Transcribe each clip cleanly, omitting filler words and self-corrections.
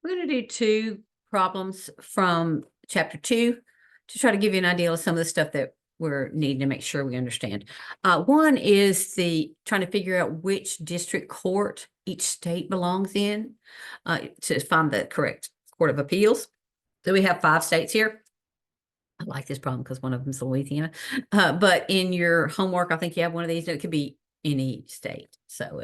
We're going to do two problems from chapter 2 to try to give you an idea of some of the stuff that we're needing to make sure we understand. One is trying to figure out which district court each state belongs in to find the correct court of appeals. So we have 5 states here. I like this problem because one of them is Louisiana. But in your homework, I think you have one of these. It could be any state. So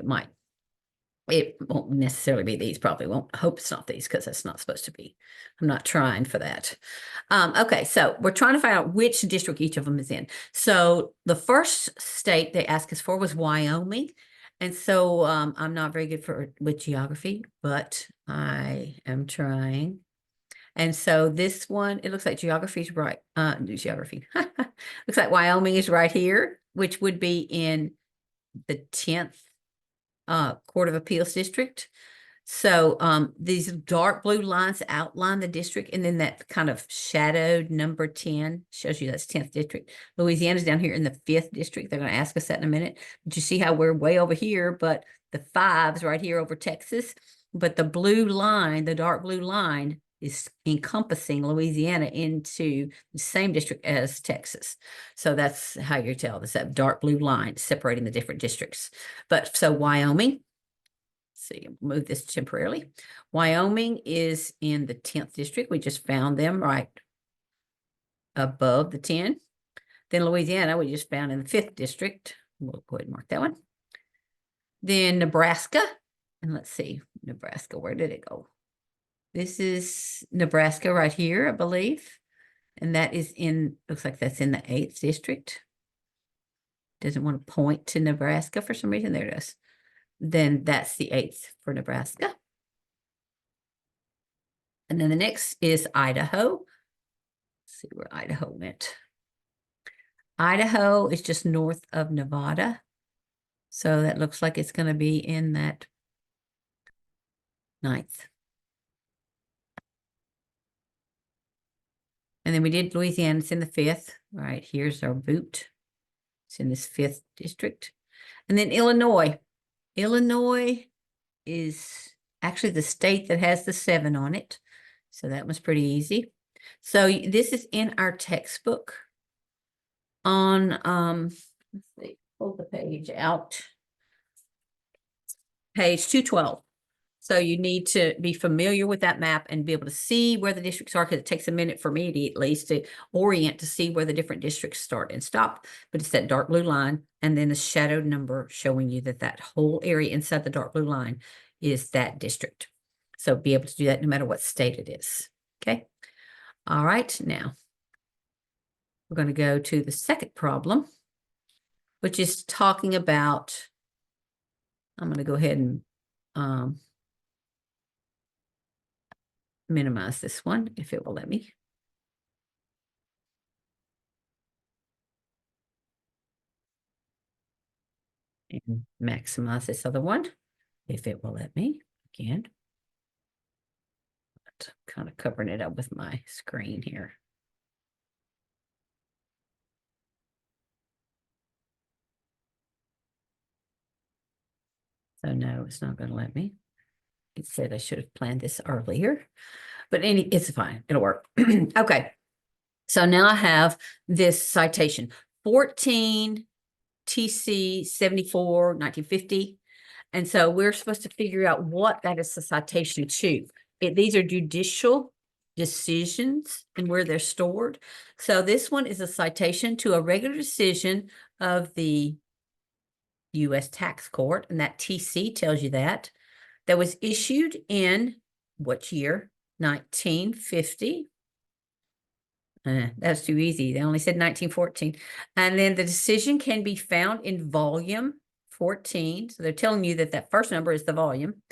it won't necessarily be these, probably won't. I hope it's not these because it's not supposed to be. I'm not trying for that. Okay, so we're trying to find out which district each of them is in. So the first state they asked us for was Wyoming. And so I'm not very good with geography, but I am trying. And so this one, it looks like geography is right. Geography. Looks like Wyoming is right here, which would be in the 10th Court of Appeals district. So these dark blue lines outline the district, and then that kind of shadowed number 10 shows you that's 10th district. Louisiana's down here in the 5th district. They're going to ask us that in a minute. But you see how we're way over here, but the 5's right here over Texas. But the blue line, the dark blue line, is encompassing Louisiana into the same district as Texas. So that's how you tell this, that dark blue line separating the different districts. But so Wyoming, see, move this temporarily. Wyoming is in the 10th district. We just found them right above the 10. Then Louisiana, we just found in the 5th district. We'll go ahead and mark that one. Then Nebraska, and let's see, Nebraska, where did it go? This is Nebraska right here, I believe. And that is looks like that's in the 8th district. Doesn't want to point to Nebraska for some reason. There it is. Then that's the 8th for Nebraska. And then the next is Idaho. Let's see where Idaho went. Idaho is just north of Nevada. So that looks like it's going to be in that 9th. And then we did Louisiana, it's in the 5th. All right, here's our boot. It's in this 5th district. And then Illinois. Illinois is actually the state that has the 7 on it. So that was pretty easy. So this is in our textbook on, let's see, pull the page out. Page 212. So you need to be familiar with that map and be able to see where the districts are, because it takes a minute for me to at least to orient to see where the different districts start and stop. But it's that dark blue line and then the shadowed number showing you that that whole area inside the dark blue line is that district. So be able to do that no matter what state it is. Okay. All right. Now we're going to go to the second problem, which is talking about, I'm going to go ahead and minimize this one if it will let me. And maximize this other one if it will let me again. But kind of covering it up with my screen here. So no, it's not going to let me. It said I should have planned this earlier, but it's fine. It'll work. Okay. So now I have this citation, 14 TC 74, 1950. And so we're supposed to figure out what that is a citation to. These are judicial decisions and where they're stored. So this one is a citation to a regular decision of the U.S. Tax Court, and that TC tells you that was issued in what year? 1950. That's too easy. They only said 1914. And then the decision can be found in volume 14. So they're telling you that first number is the volume.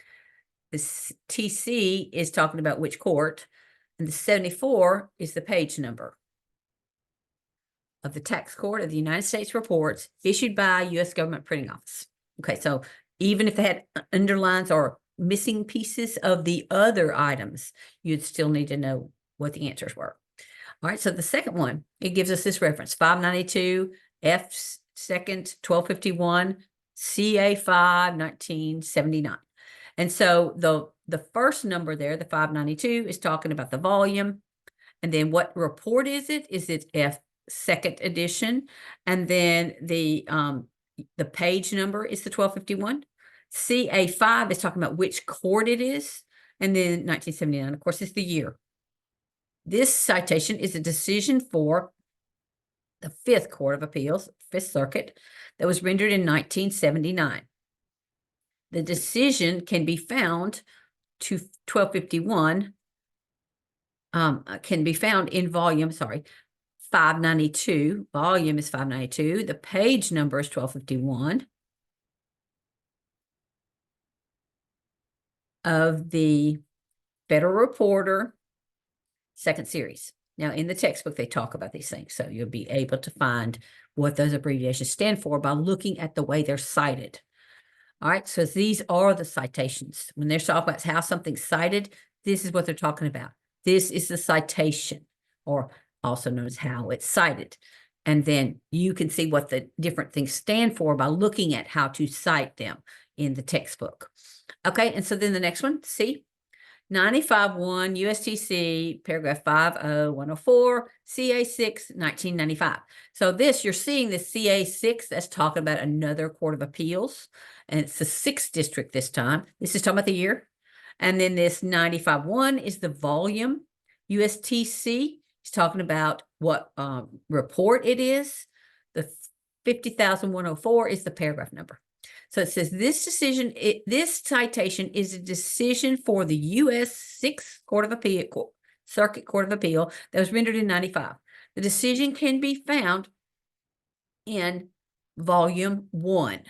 The TC is talking about which court. And the 74 is the page number of the Tax Court of the United States reports issued by U.S. Government Printing Office. Okay, so even if they had underlines or missing pieces of the other items, you'd still need to know what the answers were. All right, so the second one, it gives us this reference, 592, F 2nd, 1251, CA 5, 1979. And so the first number there, the 592, is talking about the volume. And then what report is it? Is it F second edition? And then the page number is the 1251. CA5 is talking about which court it is. And then 1979, of course, is the year. This citation is a decision for the Fifth Court of Appeals, Fifth Circuit, that was rendered in 1979. The decision can be found to 1251, can be found in volume, 592. Volume is 592. The page number is 1251 of the Federal Reporter, second series. Now, in the textbook, they talk about these things, so you'll be able to find what those abbreviations stand for by looking at the way they're cited. All right, so these are the citations. When they're talking about how something's cited, this is what they're talking about. This is the citation, or also known as how it's cited. And then you can see what the different things stand for by looking at how to cite them in the textbook. Okay, and so then the next one, C. 95-1 USTC paragraph 50104 CA6 1995. So this, you're seeing the CA6, that's talking about another court of appeals, and it's the 6th district this time. This is talking about the year. And then this 95-1 is the volume. USTC is talking about what report it is. The 50,104 is the paragraph number. So it says this decision, this citation is a decision for the U.S. 6th Court of Appeal, Circuit Court of Appeal, that was rendered in 95. The decision can be found in volume 1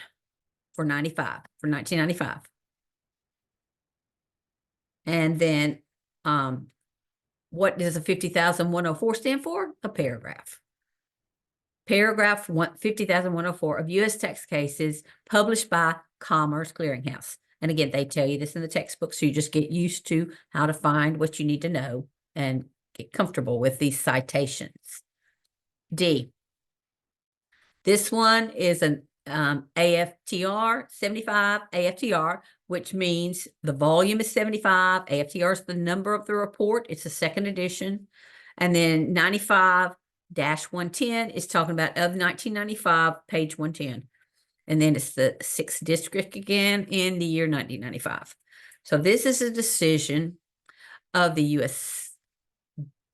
for 1995. And then what does a 50,104 stand for? A paragraph. Paragraph 50,104 of U.S. tax cases published by Commerce Clearinghouse. And again, they tell you this in the textbook, so you just get used to how to find what you need to know and get comfortable with these citations. D. This one is an AFTR 75 AFTR, which means the volume is 75. AFTR is the number of the report. It's the second edition. And then 95-110 is talking about of 1995, page 110. And then it's the 6th district again in the year 1995. So this is a decision of the U.S.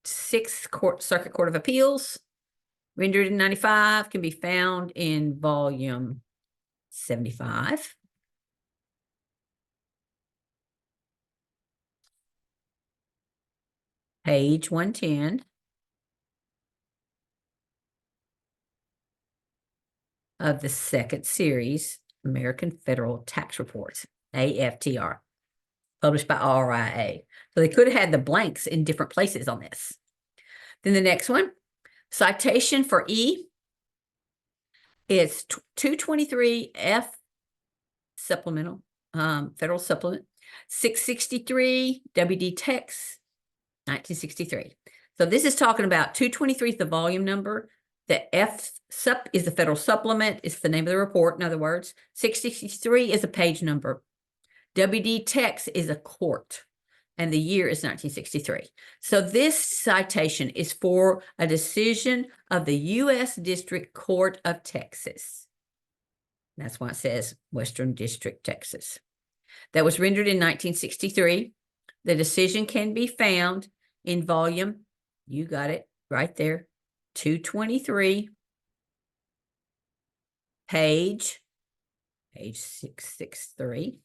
6th Circuit Court of Appeals, rendered in 95, can be found in volume 75. Page 110. Of the 2nd series, American Federal Tax Reports, AFTR, published by RIA. So they could have had the blanks in different places on this. Then the next one, citation for E, is 223 F supplemental, federal supplement, 663 WD Tex, 1963. So this is talking about 223 is the volume number. The F sup is the federal supplement. It's the name of the report, in other words. 663 is a page number. WD Tex is a court, and the year is 1963. So this citation is for a decision of the U.S. District Court of Texas. That's why it says Western District, Texas. That was rendered in 1963. The decision can be found in volume, you got it right there, 223, page 663.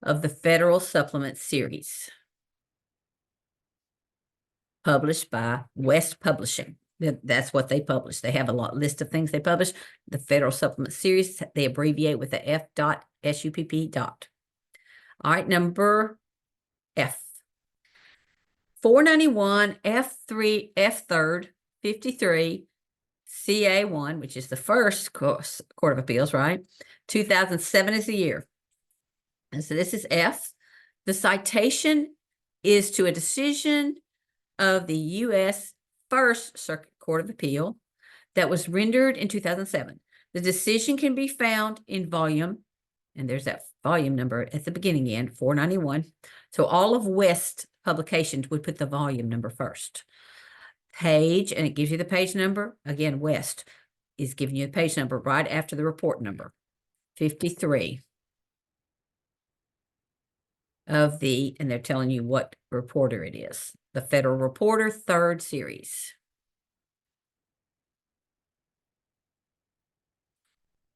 Of the Federal Supplement series, published by West Publishing. That's what they publish. They have a list of things they publish. The Federal Supplement series, they abbreviate with the F.SUPP. All right, number F. 491 F3rd 53 CA1, which is the first Court of Appeals, right? 2007 is the year. And so this is F. The citation is to a decision of the U.S. First Circuit Court of Appeal that was rendered in 2007. The decision can be found in volume, and there's that volume number at the beginning again, 491. So all of West publications would put the volume number first. Page, and it gives you the page number. Again, West is giving you the page number right after the report number, 53 of the, and they're telling you what reporter it is. The Federal Reporter, 3rd series.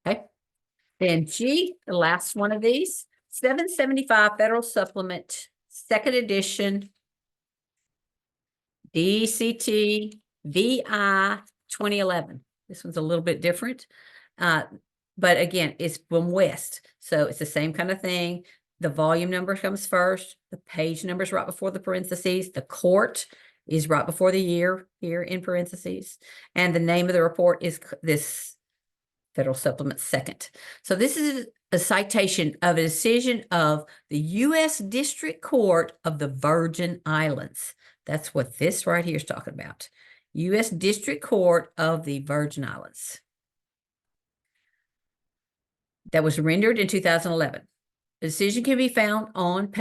Okay. Then G, the last one of these, 775 Federal Supplement, 2nd edition, DCT VI 2011. This one's a little bit different. But again, it's from West. So it's the same kind of thing. The volume number comes first. The page number is right before the parentheses. The court is right before the year here in parentheses. And the name of the report is this Federal Supplement 2nd. So this is a citation of a decision of the U.S. District Court of the Virgin Islands. That's what this right here is talking about. U.S. District Court of the Virgin Islands. That was rendered in 2011. The decision can be found on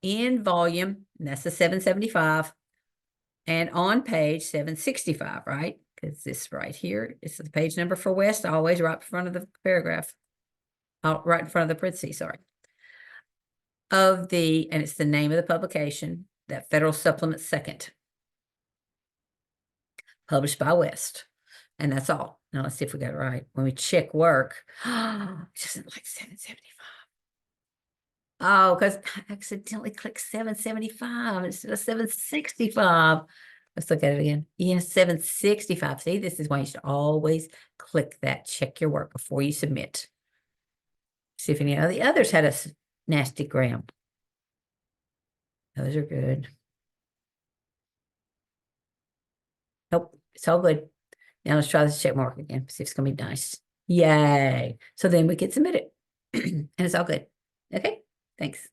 in volume, and that's the 775, and on page 765, right? Because this right here is the page number for West, always right in front of the paragraph, right in front of the parentheses, sorry. And it's the name of the publication, that Federal Supplement 2nd, published by West. And that's all. Now let's see if we got it right. When we check work, it doesn't like 775. Oh, because I accidentally clicked 775 instead of 765. Let's look at it again. Yes, 765. See, this is why you should always click that. Check your work before you submit. See if any of the others had a nasty gram. Those are good. Nope, it's all good. Now let's try this check mark again. See if it's going to be nice. Yay. So then we can submit it. And it's all good. Okay, thanks.